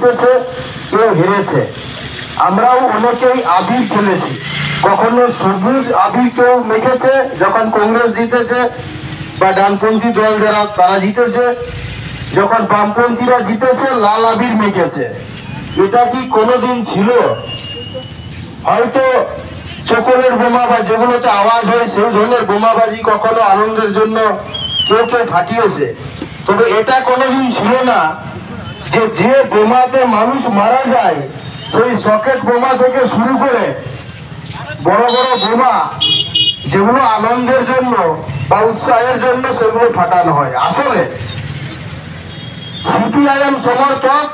কেউ হেরেছে। আমরাও অনেকেই আবির খেলেছি, কখনো সবুজ আবির কেউ মেখেছে যখন কংগ্রেস জিতেছে বা ডানপন্থী দল যারা তারা জিতেছে, যখন বামপন্থীরা জিতেছে লাল আবির মেখেছে। এটা কি কোনোদিন ছিল? হয়তো চকলের বোমা বা যেগুলোতে আওয়াজ হয় সেই ধরনের বোমাবাজি কখনো আনন্দের জন্য কেউ কেউ ফাটিয়েছে, তবে এটা কোনোদিন ছিল না যে যে বোমাতে মানুষ মারা যায় সেই সকেট বোমা থেকে শুরু করে বড় বড় বোমা যেগুলো আনন্দের জন্য বা উৎসাহের জন্য সেগুলো ফাটানো হয়। আসলে সিপিআইএম সমর্থক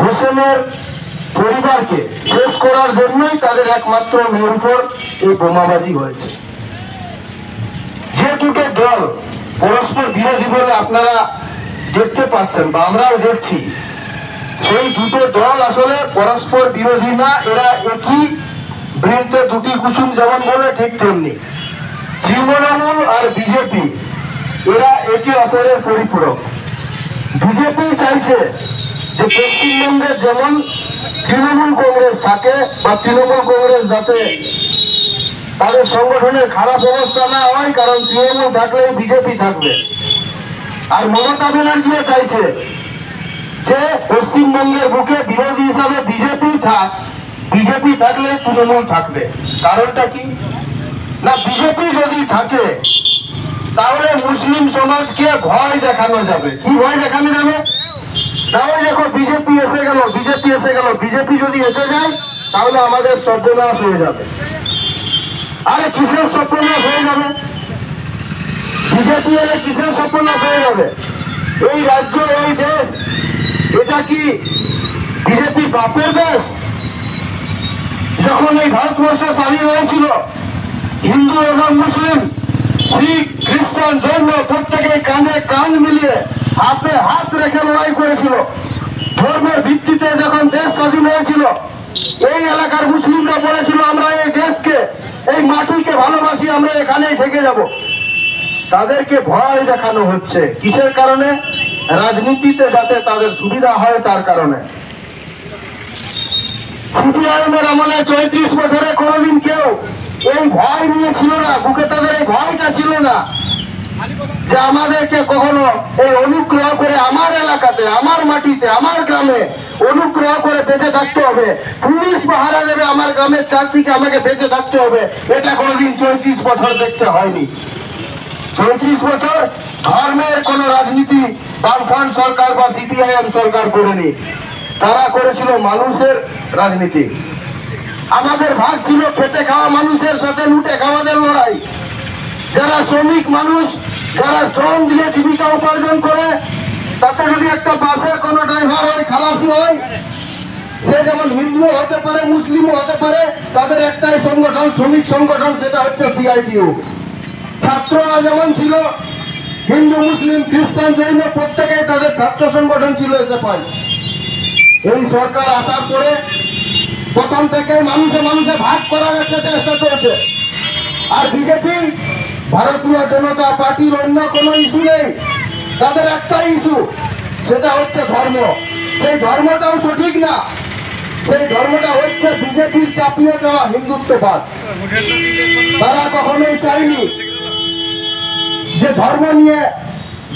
হোসেনের পরিবারকে শেষ করার জন্যই তাদের একমাত্র মেয়ের উপর এই বোমাবাজি হয়েছে। যে দুটো দল পরস্পর বিরোধী বলে আপনারা দেখতে পাচ্ছেন বা আমরাও দেখছি, সেই দুটো দল আসলে পরস্পর বিরোধী না, এরা একই বৃন্তে দুটি কুসুম যেমন বলে ঠিক তেমনি। তৃণমূল আর বিজেপি এরা একে অপরের পরিপূরক। বিজেপি চাইছে যে পশ্চিমবঙ্গে যেমন তৃণমূল কংগ্রেস থাকে বা তৃণমূল কংগ্রেস যাতে তাদের সংগঠনের খারাপ অবস্থা না হয়, কারণ তৃণমূল থাকলে বিজেপি থাকবে। আর মমতা ব্যানার্জিও চাইছে যে পশ্চিমবঙ্গের বুকে বিরোধী হিসাবে বিজেপি থাক, বিজেপি থাকলে তৃণমূল থাকবে। কারণটা কি না, বিজেপি যদি থাকে তাহলে মুসলিম সমাজকে ভয় দেখানো যাবে। কি ভয় দেখানো যাবে? তাহলে দেখো বিজেপি এসে গেল, বিজেপি এসে গেল, বিজেপি যদি এসে যায় তাহলে আমাদের সর্বনাশ হয়ে যাবে। আরে কিসের সর্বনাশ হয়ে যাবে? বিজেপি এলে কিসের সর্বনাশ হয়ে যাবে? এই রাজ্য, এই দেশ, এটা কি বিজেপি বাপের দেশ? যখন এই ভারতবর্ষ স্বাধীন হয়েছিল, হিন্দু এবং মুসলিম, শিখ, খ্রিস্টান, জৈন প্রত্যেকে কাঁধে কাঁধ মিলিয়ে হাতে হাত রেখে লড়াই করেছিল। ধর্মের ভিত্তিতে যখন দেশ স্বাধীন হয়েছিল, এই এলাকার মুসলিমরা বলেছিল আমরা এই দেশকে, এই মাটিকে ভালোবাসি, আমরা এখানেই থেকে যাব। তাদেরকে ভয় দেখানো হচ্ছে কিসের কারণে? রাজনীতিতে যাতে তাদের সুবিধা হয় তার কারণে। সিপিআইএমের আমলে ৩৪ বছরে কোনোদিন কেউ এই ভয় নিয়ে ছিল না, বুকে তাদের এই ভয়টা ছিল না যে আমাদেরকে কখনো এই অনুগ্রহ করে আমার এলাকাতে, আমার মাটিতে, আমার গ্রামে অনুগ্রহ করে বেঁচে থাকতে হবে, পুলিশ পাহারা দেবে আমার গ্রামের চারদিকে, আমাকে বেঁচে থাকতে হবে। এটা কোনোদিন ৩৪ বছর দেখতে হয়নি। ৩৪ বছর ধর্মের কোন রাজনীতি বামফ্রন্ট সরকার বা সিপিআইএম সরকার করেনি, তারা করেছিল মানুষের রাজনীতি। আমাদের ভাগ ছিল খেটে খাওয়া মানুষের সাথে লুটে খাওয়াদের লড়াই। যারা শ্রমিক মানুষ, যারা শ্রম দিয়ে জীবিকা উপার্জন করে, তাতে যদি একটা বাসের কোনো ড্রাইভার হয়, খালাসি হয়, সে যেমন হিন্দু হতে পারে, মুসলিমও হতে পারে, তাদের একটাই সংগঠন, শ্রমিক সংগঠন, সেটা হচ্ছে সিআইটিইউ। ছাত্ররা যেমন ছিল হিন্দু, মুসলিম, খ্রিস্টান, জৈন প্রত্যেকেই তাদের ছাত্র সংগঠন ছিল এসএফআই। এই সরকার আসার পরে প্রথম থেকে মানুষে মানুষে ভাগ করার একটা চেষ্টা চলছে। আর বিজেপি, ভারতীয় জনতা পার্টির অন্য কোনো ইস্যু নেই, তাদের একটাই ইস্যু, সেটা হচ্ছে ধর্ম। সেই ধর্মটাও সঠিক না, সেই ধর্মটা হচ্ছে বিজেপির চাপিয়ে দেওয়া হিন্দুত্ববাদ। তারা কখনোই চায়নি যে ধর্ম নিয়ে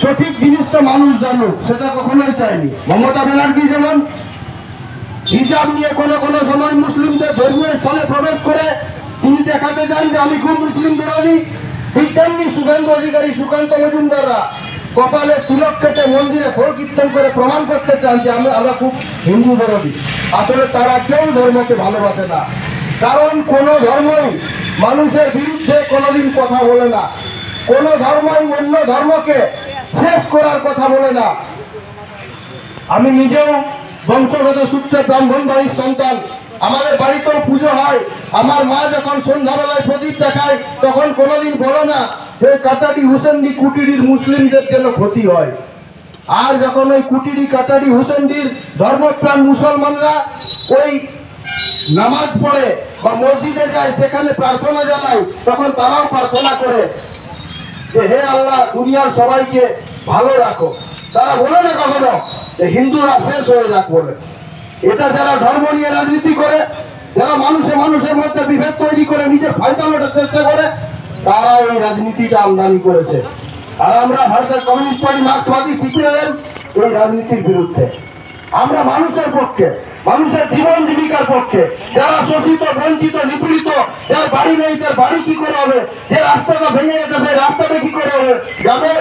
সঠিক জিনিসটা মানুষ জানুক, সেটা কখনোই চায়নি। মমতা ব্যানার্জি যেমন হিজাব নিয়ে কোনো কোনো সময় মুসলিমদের ধর্মের স্থলে প্রবেশ করে তিনি দেখাতে চান যে আমি খুব মুসলিম বিরোধী, ঠিক তেমনি শুভেন্দু অধিকারী, সুকান্ত মজুমদাররা কপালে তিলক কেটে মন্দিরে ফল কীর্তন করে প্রমাণ করতে চান যে আমরা খুব হিন্দু বিরোধী। আসলে তারা কেউ ধর্মকে ভালোবাসে না, কারণ কোন ধর্মই মানুষের বিরুদ্ধে কোনোদিন কথা বলে না, কোন ধর্মই অন্য ধর্মকে শেষ করার কথা বলে না। আমি নিজেও বংশগত সূত্রে ব্রাহ্মণ বাড়ির সন্তান, আমাদের বাড়িতেও পুজো হয়। আমার মা যখন সন্ধ্যাবেলায় প্রদীপ দেখায় তখন কোনোদিন বলো না যে কাটারি হুসেন্দি কুটিরির মুসলিমদের যেন ক্ষতি হয়। আর যখন ওই কুটিরি কাটারি হুসেন্দির ধর্মপ্রাণ মুসলমানরা ওই নামাজ পড়ে বা মসজিদে যায়, সেখানে প্রার্থনা জানায়, তখন তারাও প্রার্থনা করে যে হে আল্লাহ দুনিয়ার সবাইকে ভালো রাখো। তারা বলে না কখনো যে হিন্দুরা শেষ হয়ে যাক বলে। এটা যারা ধর্ম নিয়ে রাজনীতি করে, যারা মানুষের মধ্যে বিভেদ তৈরি করে নিজের ফায়দা লোটার চেষ্টা করে, তারা এই রাজনীতিটা আমদানি করেছে। আর আমরা ভারতের কমিউনিস্ট পার্টি, মার্ক্সবাদী, সিপিআইএম এই রাজনীতির বিরুদ্ধে। আমরা মানুষের পক্ষে, মানুষের জীবন জীবিকার পক্ষে। যারা শোষিত, বঞ্চিত, নিপীড়িত, যার বাড়ি নেই তার বাড়ি কি করে হবে, যে রাস্তাটা ভেঙে গেছে সেই রাস্তাটা কি করে হবে, যাদের